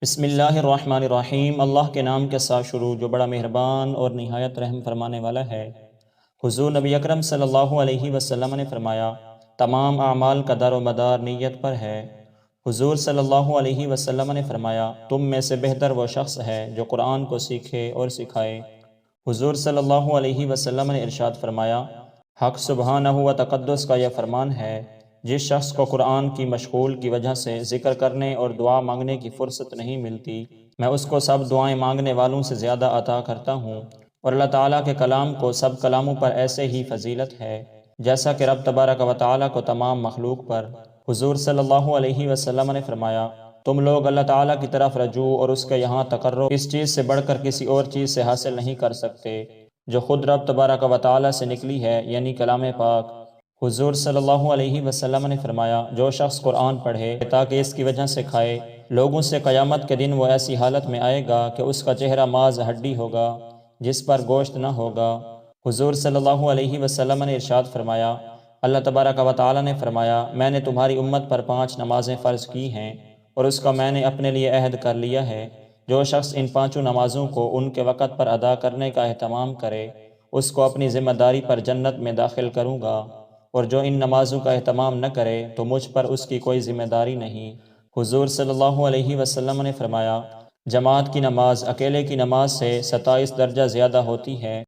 بسم اللہ الرحمن الرحیم۔ اللہ کے نام کے ساتھ شروع جو بڑا مہربان اور نہایت رحم فرمانے والا ہے۔ حضور نبی اکرم صلی اللہ علیہ وسلم نے فرمایا، تمام اعمال کا در و مدار نیت پر ہے۔ حضور صلی اللہ علیہ وسلم نے فرمایا، تم میں سے بہتر وہ شخص ہے جو قرآن کو سیکھے اور سکھائے۔ حضور صلی اللہ علیہ وسلم نے ارشاد فرمایا، حق سبحانہ و تقدس کا یہ فرمان ہے، جس شخص کو قرآن کی مشغول کی وجہ سے ذکر کرنے اور دعا مانگنے کی فرصت نہیں ملتی، میں اس کو سب دعائیں مانگنے والوں سے زیادہ عطا کرتا ہوں۔ اور اللہ تعالیٰ کے کلام کو سب کلاموں پر ایسے ہی فضیلت ہے جیسا کہ رب تبارک و تعالیٰ کو تمام مخلوق پر۔ حضور صلی اللہ علیہ وسلم نے فرمایا، تم لوگ اللہ تعالیٰ کی طرف رجوع اور اس کے یہاں تقرب اس چیز سے بڑھ کر کسی اور چیز سے حاصل نہیں کر سکتے جو خود رب تبارک و تعالیٰ سے نکلی ہے، یعنی کلام پاک۔ حضور صلی اللہ علیہ وسلم نے فرمایا، جو شخص قرآن پڑھے تاکہ اس کی وجہ سے کھائے، لوگوں سے قیامت کے دن وہ ایسی حالت میں آئے گا کہ اس کا چہرہ ماز ہڈی ہوگا جس پر گوشت نہ ہوگا۔ حضور صلی اللہ علیہ وسلم نے ارشاد فرمایا، اللہ تبارک و تعالیٰ نے فرمایا، میں نے تمہاری امت پر 5 نمازیں فرض کی ہیں اور اس کا میں نے اپنے لیے عہد کر لیا ہے، جو شخص ان 5 نمازوں کو ان کے وقت پر ادا کرنے کا اہتمام کرے، اس کو اپنی ذمہ داری پر جنت میں داخل کروں گا، اور جو ان نمازوں کا اہتمام نہ کرے تو مجھ پر اس کی کوئی ذمہ داری نہیں۔ حضور صلی اللہ علیہ وسلم نے فرمایا، جماعت کی نماز اکیلے کی نماز سے 27 درجہ زیادہ ہوتی ہے۔